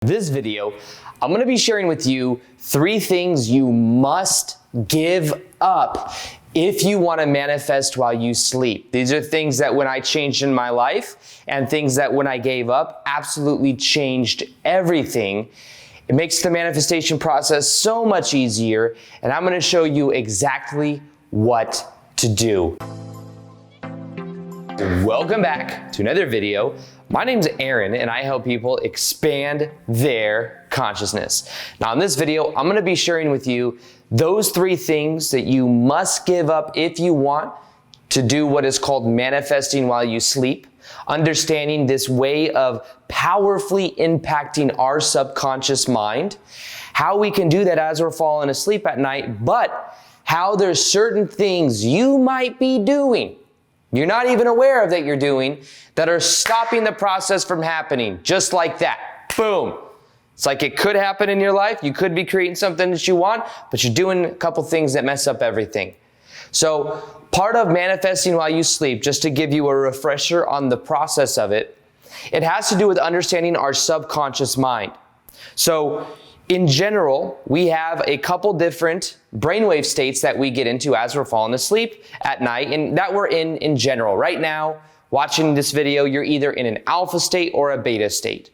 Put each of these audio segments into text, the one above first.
This video, I'm going to be sharing with you 3 things you must give up if you want to manifest while you sleep. These are things that when I changed in my life and things that when I gave up absolutely changed everything. It makes the manifestation process so much easier, and I'm going to show you exactly what to do. Welcome back to another video. My name's Aaron and I help people expand their consciousness. Now in this video, I'm gonna be sharing with you those 3 things that you must give up if you want to do what is called manifesting while you sleep, understanding this way of powerfully impacting our subconscious mind, how we can do that as we're falling asleep at night, but how there's certain things you might be doing you're not even aware of that you're doing that are stopping the process from happening, just like that. Boom. It's like it could happen in your life. You could be creating something that you want, but you're doing a couple things that mess up everything. So part of manifesting while you sleep, just to give you a refresher on the process of it, it has to do with understanding our subconscious mind. So in general, we have a couple different brainwave states that we get into as we're falling asleep at night, and that we're in general. Right now, watching this video, you're either in an alpha state or a beta state.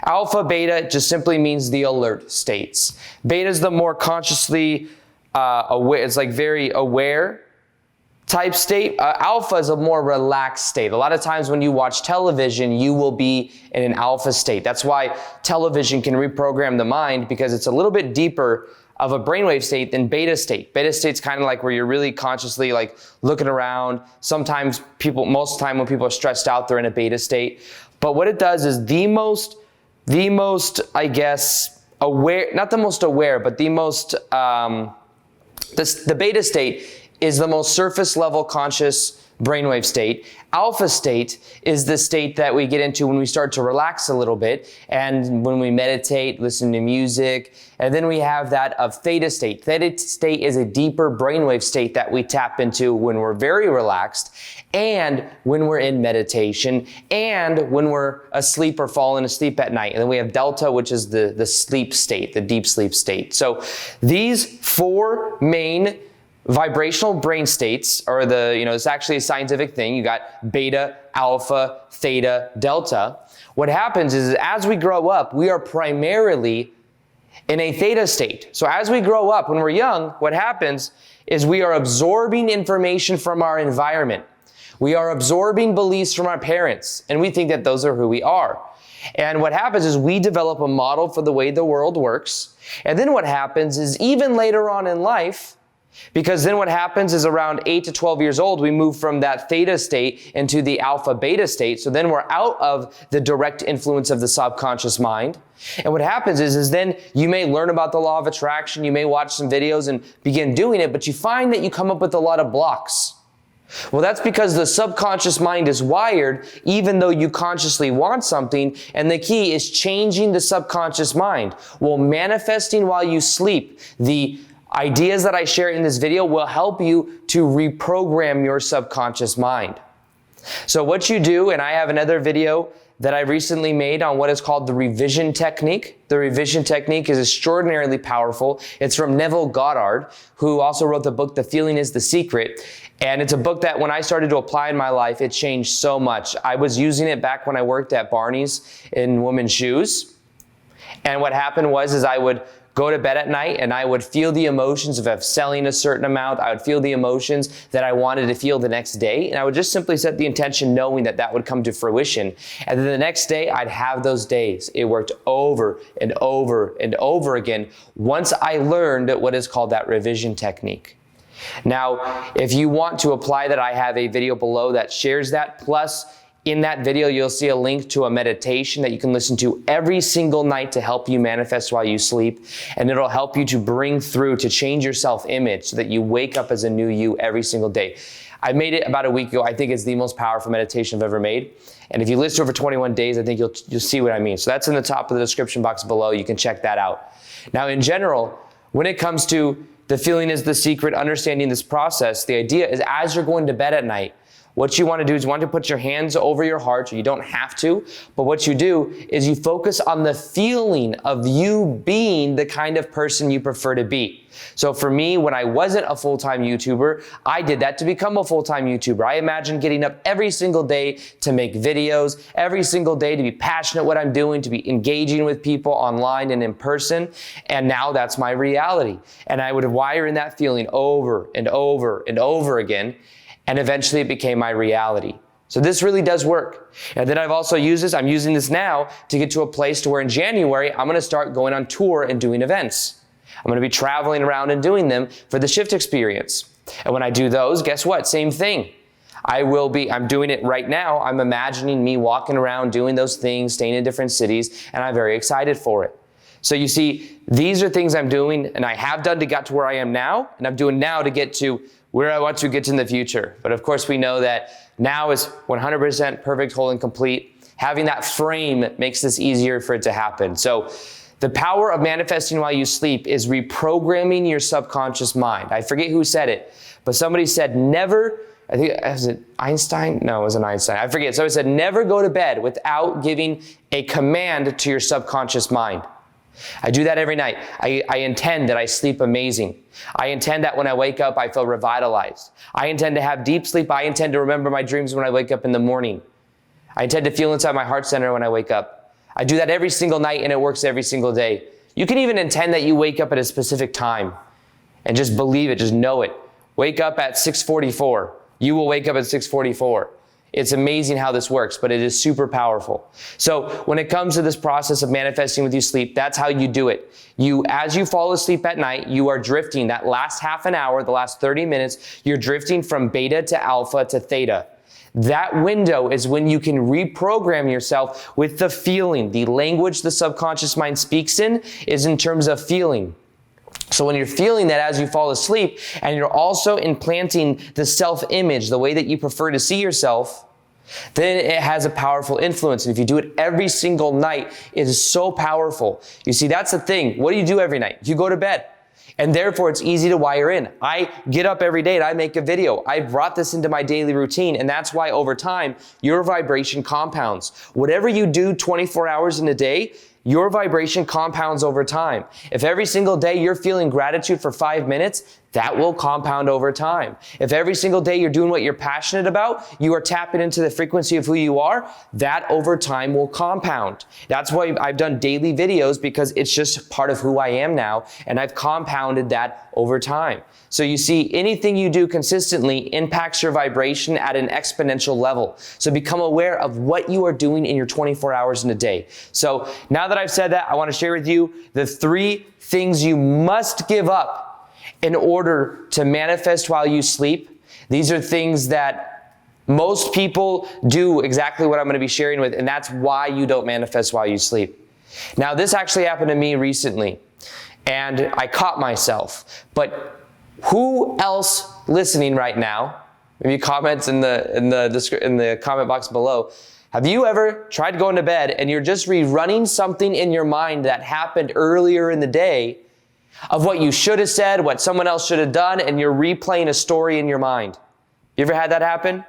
Alpha, beta just simply means the alert states. Beta is the more consciously aware, it's like very aware type state. Alpha is a more relaxed state. A lot of times when you watch television, you will be in an alpha state. That's why television can reprogram the mind, because it's a little bit deeper of a brainwave state than beta state. Beta state's kind of like where you're really consciously like looking around. Sometimes most of the time when people are stressed out, they're in a beta state. But what it does is the most, I guess, aware, not the most aware, but the most, the beta state is the most surface level conscious brainwave state. Alpha state is the state that we get into when we start to relax a little bit and when we meditate, listen to music, and then we have that of theta state. Theta state is a deeper brainwave state that we tap into when we're very relaxed and when we're in meditation and when we're asleep or falling asleep at night. And then we have delta, which is the sleep state, the deep sleep state. So these 4 main vibrational brain states are it's actually a scientific thing. You got beta, alpha, theta, delta. What happens is as we grow up, we are primarily in a theta state. So as we grow up, when we're young, what happens is we are absorbing information from our environment. We are absorbing beliefs from our parents, and we think that those are who we are. And what happens is we develop a model for the way the world works. And then what happens is even later on in life, because then what happens is around 8 to 12 years old, we move from that theta state into the alpha beta state. So then we're out of the direct influence of the subconscious mind. And what happens is then you may learn about the law of attraction, you may watch some videos and begin doing it, but you find that you come up with a lot of blocks. Well, that's because the subconscious mind is wired even though you consciously want something, and the key is changing the subconscious mind. Well, manifesting while you sleep, the ideas that I share in this video will help you to reprogram your subconscious mind. So what you do, and I have another video that I recently made on what is called the revision technique. The revision technique is extraordinarily powerful. It's from Neville Goddard, who also wrote the book, The Feeling is the Secret. And it's a book that when I started to apply in my life, it changed so much. I was using it back when I worked at Barney's in women's shoes. And what happened was I would go to bed at night and I would feel the emotions of selling a certain amount. I would feel the emotions that I wanted to feel the next day. And I would just simply set the intention knowing that that would come to fruition. And then the next day I'd have those days. It worked over and over and over again once I learned what is called that revision technique. Now, if you want to apply that, I have a video below that shares that. Plus, in that video, you'll see a link to a meditation that you can listen to every single night to help you manifest while you sleep. And it'll help you to bring through, to change your self-image so that you wake up as a new you every single day. I made it about a week ago. I think it's the most powerful meditation I've ever made. And if you listen over 21 days, I think you'll see what I mean. So that's in the top of the description box below. You can check that out. Now, in general, when it comes to the feeling is the secret, understanding this process, the idea is as you're going to bed at night, What you want to do is you want to put your hands over your heart. You don't have to, but what you do is you focus on the feeling of you being the kind of person you prefer to be. So for me, when I wasn't a full-time YouTuber, I did that to become a full-time YouTuber. I imagined getting up every single day to make videos, every single day to be passionate what I'm doing, to be engaging with people online and in person. And now that's my reality. And I would wire in that feeling over and over and over again. And eventually it became my reality. So this really does work. And then I've also used this, I'm using this now to get to a place to where in January, I'm gonna start going on tour and doing events. I'm gonna be traveling around and doing them for the shift experience. And when I do those, guess what? Same thing. I'm doing it right now. I'm imagining me walking around doing those things, staying in different cities, and I'm very excited for it. So you see, these are things I'm doing and I have done to get to where I am now, and I'm doing now to get to where I want to get to in the future. But of course we know that now is 100% perfect, whole, and complete. Having that frame makes this easier for it to happen. So the power of manifesting while you sleep is reprogramming your subconscious mind. I forget who said it, but somebody said never, I think, was it Einstein? No, it wasn't Einstein. I forget. Somebody said never go to bed without giving a command to your subconscious mind. I do that every night. I intend that I sleep amazing. I intend that when I wake up, I feel revitalized. I intend to have deep sleep. I intend to remember my dreams when I wake up in the morning. I intend to feel inside my heart center when I wake up. I do that every single night and it works every single day. You can even intend that you wake up at a specific time and just believe it, just know it. Wake up at 6:44. You will wake up at 6:44. It's amazing how this works, but it is super powerful. So when it comes to this process of manifesting with you sleep, that's how you do it. As you fall asleep at night, you are drifting that last half an hour, the last 30 minutes, you're drifting from beta to alpha to theta. That window is when you can reprogram yourself with the feeling. The language the subconscious mind speaks in is in terms of feeling. So when you're feeling that as you fall asleep, and you're also implanting the self-image, the way that you prefer to see yourself, then it has a powerful influence. And if you do it every single night, it is so powerful. You see, that's the thing. What do you do every night? You go to bed. And therefore, it's easy to wire in. I get up every day and I make a video. I brought this into my daily routine, and that's why over time, your vibration compounds. Whatever you do 24 hours in a day, your vibration compounds over time. If every single day you're feeling gratitude for 5 minutes, that will compound over time. If every single day you're doing what you're passionate about, you are tapping into the frequency of who you are, that over time will compound. That's why I've done daily videos, because it's just part of who I am now, and I've compounded that over time. So you see, anything you do consistently impacts your vibration at an exponential level. So become aware of what you are doing in your 24 hours in a day. So now that I've said that, I want to share with you the 3 things you must give up in order to manifest while you sleep. These are things that most people do exactly what I'm going to be sharing with, and that's why you don't manifest while you sleep. Now, this actually happened to me recently, and I caught myself. But who else listening right now, maybe comments in the comment box below, have you ever tried going to bed and you're just rerunning something in your mind that happened earlier in the day of what you should have said, what someone else should have done, and you're replaying a story in your mind? You ever had that happen?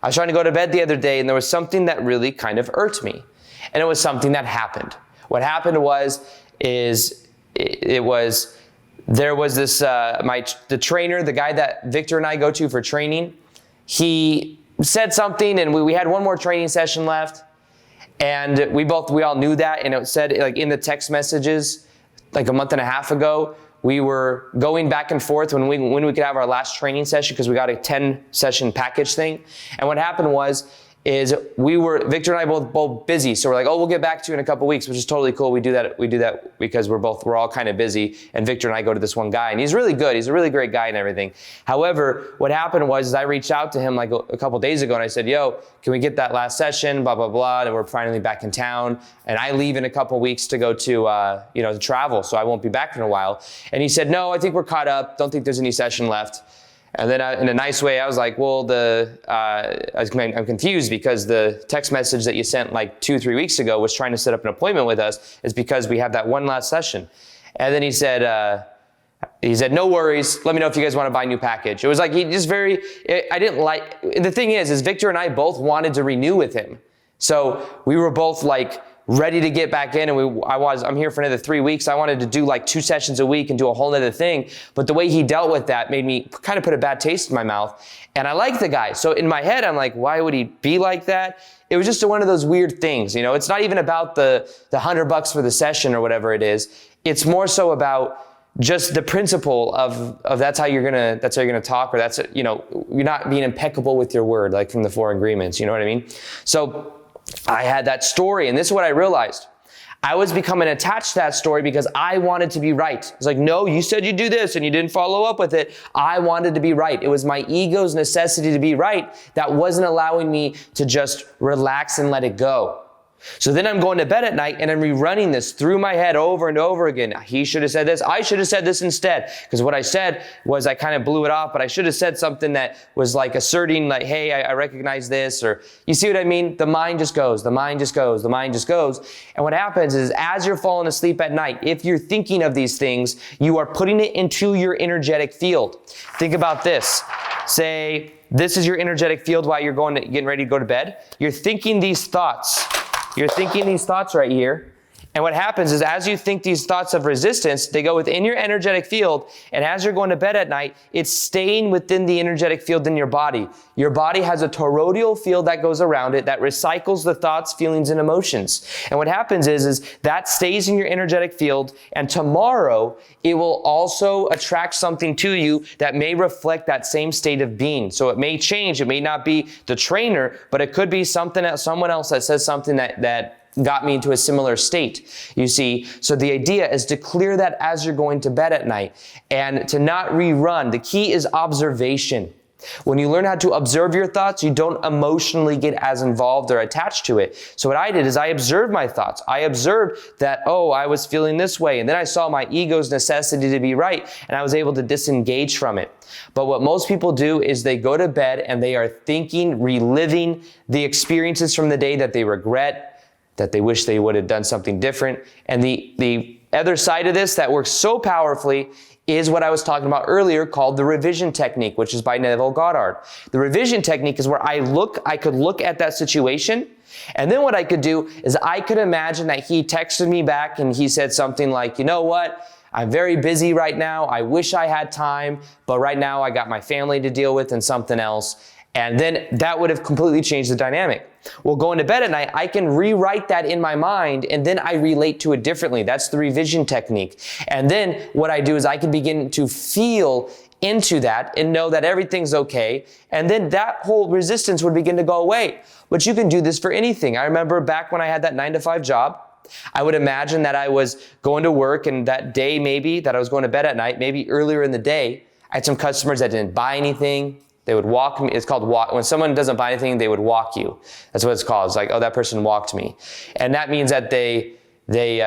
I was trying to go to bed the other day and there was something that really kind of irked me. And it was something that happened. What happened there was this, the trainer, the guy that Victor and I go to for training, he said something, and we had one more training session left, and we all knew that, and it said, like, in the text messages, like a month and a half ago, we were going back and forth when we could have our last training session, because we got a 10-session package thing. And what happened is Victor and I both busy. So we're like, oh, we'll get back to you in a couple weeks, which is totally cool. We do that because we're all kind of busy. And Victor and I go to this one guy, and he's really good. He's a really great guy and everything. However, what happened was I reached out to him like a couple days ago, and I said, yo, can we get that last session, blah, blah, blah. And we're finally back in town. And I leave in a couple weeks to go to travel. So I won't be back in a while. And he said, no, I think we're caught up. Don't think there's any session left. And then in a nice way, I was like, well, I'm confused, because the text message that you sent like 2-3 weeks ago was trying to set up an appointment with us, is because we have that one last session. And then he said, He said, no worries. Let me know if you guys want to buy a new package. It was like, he just I didn't like, the thing is Victor and I both wanted to renew with him. So we were both like ready to get back in, and I'm here for another 3 weeks. I wanted to do like 2 sessions a week and do a whole other thing. But the way he dealt with that made me kind of put a bad taste in my mouth. And I like the guy. So in my head, I'm like, why would he be like that? It was just one of those weird things. You know, it's not even about the $100 for the session or whatever it is. It's more so about just the principle of that's how you're gonna talk, or that's, you know, you're not being impeccable with your word, like from the 4 agreements, you know what I mean? So I had that story, and this is what I realized. I was becoming attached to that story because I wanted to be right. It's like, no, you said you'd do this and you didn't follow up with it. I wanted to be right. It was my ego's necessity to be right that wasn't allowing me to just relax and let it go. So then I'm going to bed at night and I'm rerunning this through my head over and over again. He should have said this. I should have said this instead. Because what I said was I kind of blew it off, but I should have said something that was like asserting like, hey, I recognize this, or you see what I mean? The mind just goes, the mind just goes, the mind just goes. And what happens is as you're falling asleep at night, if you're thinking of these things, you are putting it into your energetic field. Think about this. Say, this is your energetic field while you're getting ready to go to bed. You're thinking these thoughts. You're thinking these thoughts right here. And what happens is as you think these thoughts of resistance, they go within your energetic field. And as you're going to bed at night, it's staying within the energetic field in your body. Your body has a toroidal field that goes around it that recycles the thoughts, feelings, and emotions. And what happens is that stays in your energetic field. And tomorrow, it will also attract something to you that may reflect that same state of being. So it may change. It may not be the trainer, but it could be someone else that says something that got me into a similar state, you see. So the idea is to clear that as you're going to bed at night and to not rerun. The key is observation. When you learn how to observe your thoughts, you don't emotionally get as involved or attached to it. So what I did is I observed my thoughts. I observed that, oh, I was feeling this way. And then I saw my ego's necessity to be right, and I was able to disengage from it. But what most people do is they go to bed and they are thinking, reliving the experiences from the day that they regret, that they wish they would have done something different. And the other side of this that works so powerfully is what I was talking about earlier, called the revision technique, which is by Neville Goddard. The revision technique is where I could look at that situation, and then what I could do is I could imagine that he texted me back and he said something like, you know what? I'm very busy right now. I wish I had time, but right now I got my family to deal with and something else. And then that would have completely changed the dynamic. Well, going to bed at night, I can rewrite that in my mind, and then I relate to it differently. That's the revision technique. And then what I do is I can begin to feel into that and know that everything's okay. And then that whole resistance would begin to go away. But you can do this for anything. I remember back when I had that 9-to-5 job, I would imagine that I was going to work, and that day maybe that I was going to bed at night, maybe earlier in the day, I had some customers that didn't buy anything. They would walk me. It's called walk. When someone doesn't buy anything, they would walk you. That's what it's called. It's like, oh, that person walked me. And that means that they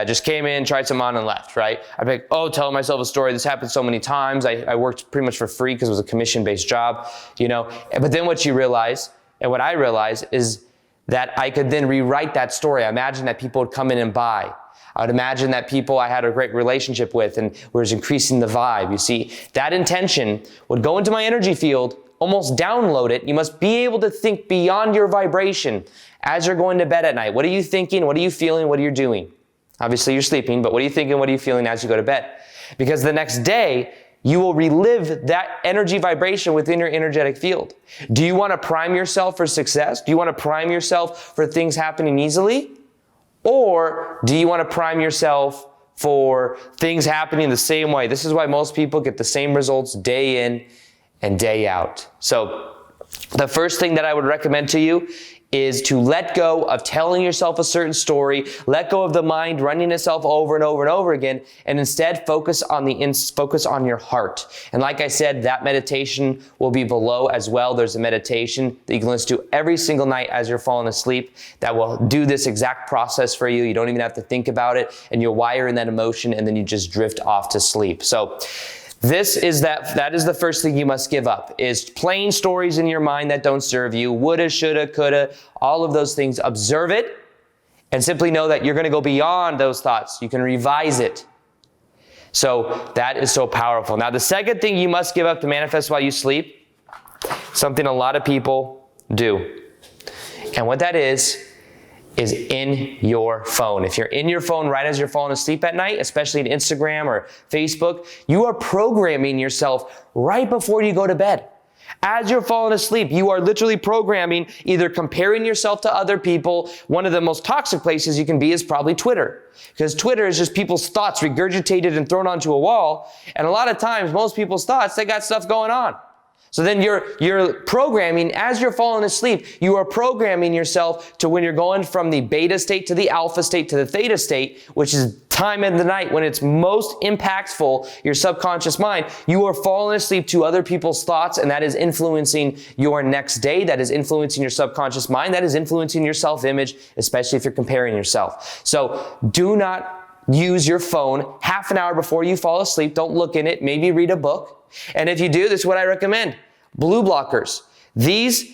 just came in, tried some on and left, right? I'd be like, oh, telling myself a story. This happened so many times. I worked pretty much for free because it was a commission-based job, you know. But then what you realize, and what I realized, is that I could then rewrite that story. I imagine that people would come in and buy. I would imagine that people I had a great relationship with and was increasing the vibe. You see, that intention would go into my energy field, almost download it. You must be able to think beyond your vibration as you're going to bed at night. What are you thinking? What are you feeling? What are you doing? Obviously, you're sleeping, but what are you thinking? What are you feeling as you go to bed? Because the next day, you will relive that energy vibration within your energetic field. Do you want to prime yourself for success? Do you want to prime yourself for things happening easily? Or do you want to prime yourself for things happening the same way? This is why most people get the same results day in and day out. So the first thing that I would recommend to you is to let go of telling yourself a certain story, let go of the mind running itself over and over and over again, and instead focus on your heart. And like I said, that meditation will be below as well. There's a meditation that you can listen to every single night as you're falling asleep that will do this exact process for you. You don't even have to think about it, and you'll wire in that emotion, and then you just drift off to sleep. So that is the first thing you must give up, is playing stories in your mind that don't serve you. Woulda, shoulda, coulda, all of those things. Observe it and simply know that you're going to go beyond those thoughts. You can revise it. So that is so powerful. Now, the second thing you must give up to manifest while you sleep, something a lot of people do. And what that is in your phone. If you're in your phone right as you're falling asleep at night, especially in Instagram or Facebook, you are programming yourself right before you go to bed. As you're falling asleep, you are literally programming, either comparing yourself to other people. One of the most toxic places you can be is probably Twitter. Because Twitter is just people's thoughts regurgitated and thrown onto a wall. And a lot of times, most people's thoughts, they got stuff going on. So then you're programming, as you're falling asleep, you are programming yourself to when you're going from the beta state to the alpha state to the theta state, which is time in the night when it's most impactful, your subconscious mind, you are falling asleep to other people's thoughts, and that is influencing your next day, that is influencing your subconscious mind, that is influencing your self-image, especially if you're comparing yourself. So do not use your phone half an hour before you fall asleep. Don't look in it. Maybe read a book. And if you do, this is what I recommend. Blue blockers.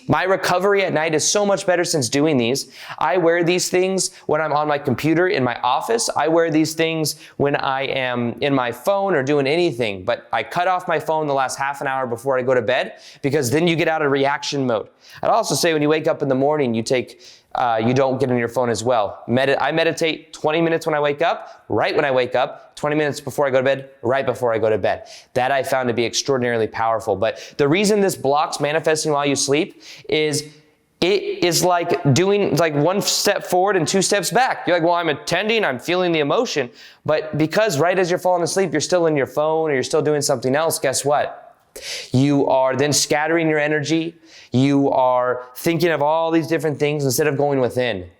My recovery at night is so much better since doing these. I wear these things when I'm on my computer in my office. I wear these things when I am in my phone or doing anything. But I cut off my phone the last half an hour before I go to bed, because then you get out of reaction mode. I'd also say when you wake up in the morning, you don't get on your phone as well. I meditate 20 minutes when I wake up, right when I wake up, 20 minutes before I go to bed, right before I go to bed. That I found to be extraordinarily powerful. But the reason this blocks manifesting while you sleep is it is like one step forward and two steps back. You're like, well, I'm attending, I'm feeling the emotion. But because right as you're falling asleep, you're still in your phone or you're still doing something else, guess what? You are then scattering your energy. You are thinking of all these different things instead of going within.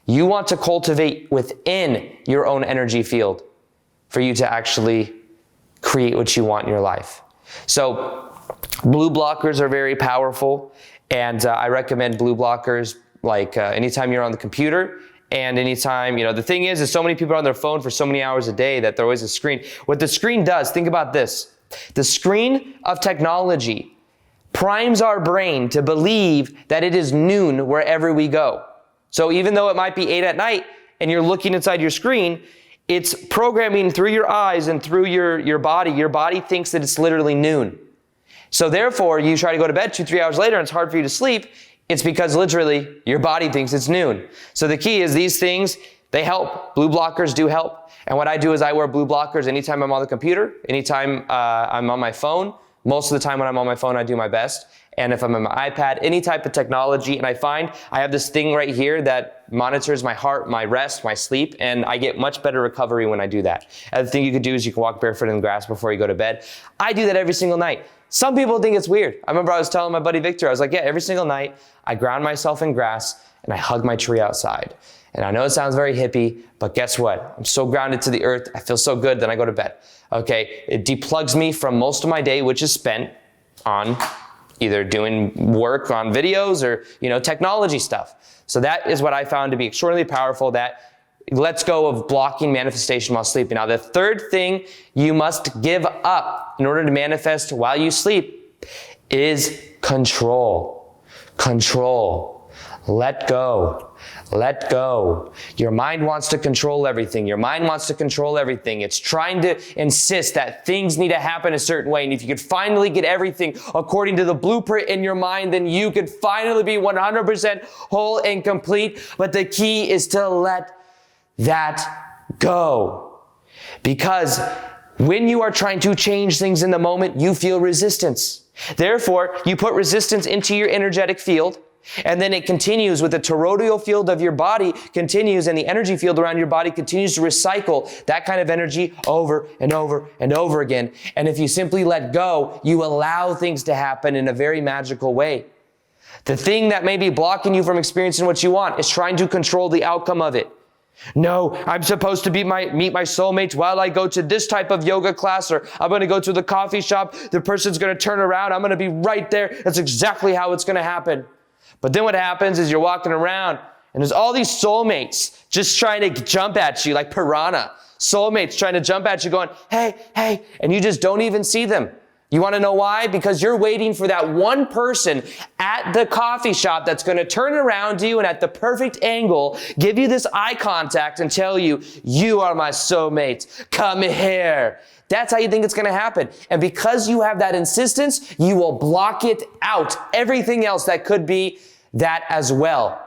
You want to cultivate within your own energy field for you to actually create what you want in your life. So blue blockers are very powerful, and I recommend blue blockers like anytime you're on the computer and anytime, the thing is so many people are on their phone for so many hours a day that there always a screen. What the screen does, think about this. The screen of technology primes our brain to believe that it is noon wherever we go. So even though it might be 8 at night and you're looking inside your screen, it's programming through your eyes and through your body. Your body thinks that it's literally noon. So therefore, you try to go to bed 2-3 hours later and it's hard for you to sleep. It's because literally your body thinks it's noon. So the key is these things, they help. Blue blockers do help. And what I do is I wear blue blockers anytime I'm on the computer, anytime I'm on my phone. Most of the time when I'm on my phone, I do my best. And if I'm on my iPad, any type of technology, and I find I have this thing right here that monitors my heart, my rest, my sleep, and I get much better recovery when I do that. Other thing you could do is you can walk barefoot in the grass before you go to bed. I do that every single night. Some people think it's weird. I remember I was telling my buddy Victor, I was like, yeah, every single night I ground myself in grass and I hug my tree outside. And I know it sounds very hippie, but guess what? I'm so grounded to the earth. I feel so good, then I go to bed. Okay, it deplugs me from most of my day, which is spent on either doing work on videos or, technology stuff. So that is what I found to be extraordinarily powerful, that lets go of blocking manifestation while sleeping. Now, the third thing you must give up in order to manifest while you sleep is control. Control. Let go. Let go. Your mind wants to control everything. Your mind wants to control everything. It's trying to insist that things need to happen a certain way. And if you could finally get everything according to the blueprint in your mind, then you could finally be 100% whole and complete. But the key is to let that go. Because when you are trying to change things in the moment, you feel resistance. Therefore, you put resistance into your energetic field. And then it continues with the toroidal field of your body continues, and the energy field around your body continues to recycle that kind of energy over and over and over again. And if you simply let go, you allow things to happen in a very magical way. The thing that may be blocking you from experiencing what you want is trying to control the outcome of it. No, I'm supposed to meet my soulmates while I go to this type of yoga class, or I'm going to go to the coffee shop. The person's going to turn around. I'm going to be right there. That's exactly how it's going to happen. But then what happens is you're walking around and there's all these soulmates just trying to jump at you like piranha. Soulmates trying to jump at you going, hey, hey, and you just don't even see them. You want to know why? Because you're waiting for that one person at the coffee shop that's going to turn around to you and at the perfect angle, give you this eye contact and tell you, you are my soulmate. Come here. That's how you think it's going to happen. And because you have that insistence, you will block it out. Everything else that could be that as well.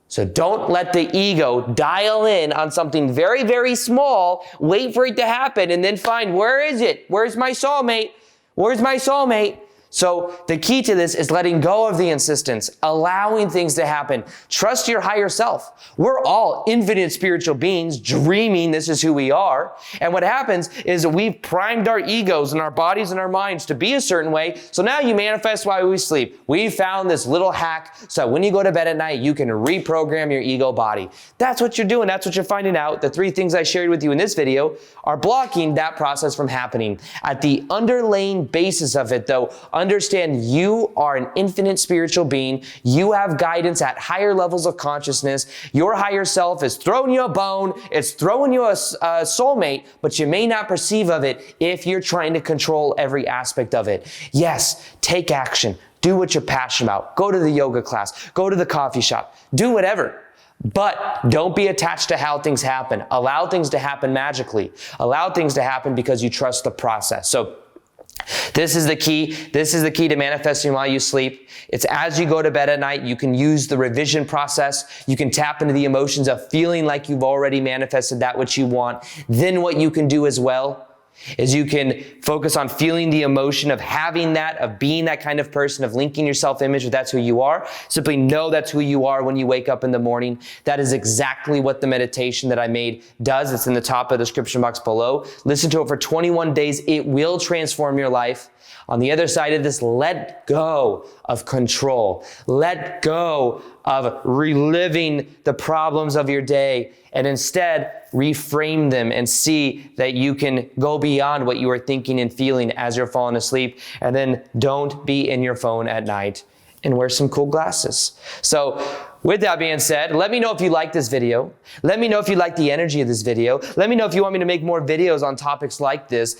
So don't let the ego dial in on something very, very small, wait for it to happen, and then find, where is it? Where's my soulmate? Where's my soulmate? So the key to this is letting go of the insistence, allowing things to happen. Trust your higher self. We're all infinite spiritual beings dreaming this is who we are. And what happens is we've primed our egos and our bodies and our minds to be a certain way. So now you manifest while we sleep. We found this little hack so when you go to bed at night, you can reprogram your ego body. That's what you're doing. That's what you're finding out. The 3 things I shared with you in this video are blocking that process from happening. At the underlying basis of it, though, understand you are an infinite spiritual being. You have guidance at higher levels of consciousness. Your higher self is throwing you a bone. It's throwing you a soulmate, but you may not perceive of it if you're trying to control every aspect of it. Yes, take action. Do what you're passionate about. Go to the yoga class. Go to the coffee shop. Do whatever. But don't be attached to how things happen. Allow things to happen magically. Allow things to happen because you trust the process. So this is the key. This is the key to manifesting while you sleep. It's as you go to bed at night, you can use the revision process. You can tap into the emotions of feeling like you've already manifested that which you want. Then what you can do as well is you can focus on feeling the emotion of having that, of being that kind of person, of linking your self-image with that's who you are. Simply know that's who you are when you wake up in the morning. That is exactly what the meditation that I made does. It's in the top of the description box below. Listen to it for 21 days. It will transform your life. On the other side of this, let go of control. Let go of reliving the problems of your day and instead reframe them and see that you can go beyond what you are thinking and feeling as you're falling asleep. And then don't be in your phone at night and wear some cool glasses. So with that being said, let me know if you like this video. Let me know if you like the energy of this video. Let me know if you want me to make more videos on topics like this.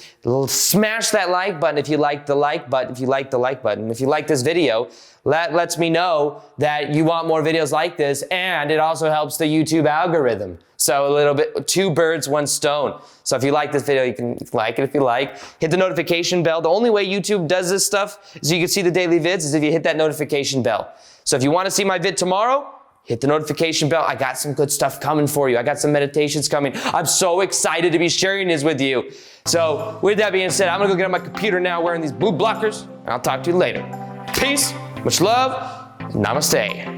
Smash that like button if you like the like button, if you like the like button. If you like this video, that lets me know that you want more videos like this, and it also helps the YouTube algorithm. So a little bit, 2 birds, 1 stone. So if you like this video, you can like it if you like. Hit the notification bell. The only way YouTube does this stuff is you can see the daily vids is if you hit that notification bell. So if you want to see my vid tomorrow, hit the notification bell. I got some good stuff coming for you. I got some meditations coming. I'm so excited to be sharing this with you. So with that being said, I'm going to go get on my computer now wearing these blue blockers, and I'll talk to you later. Peace, much love, namaste.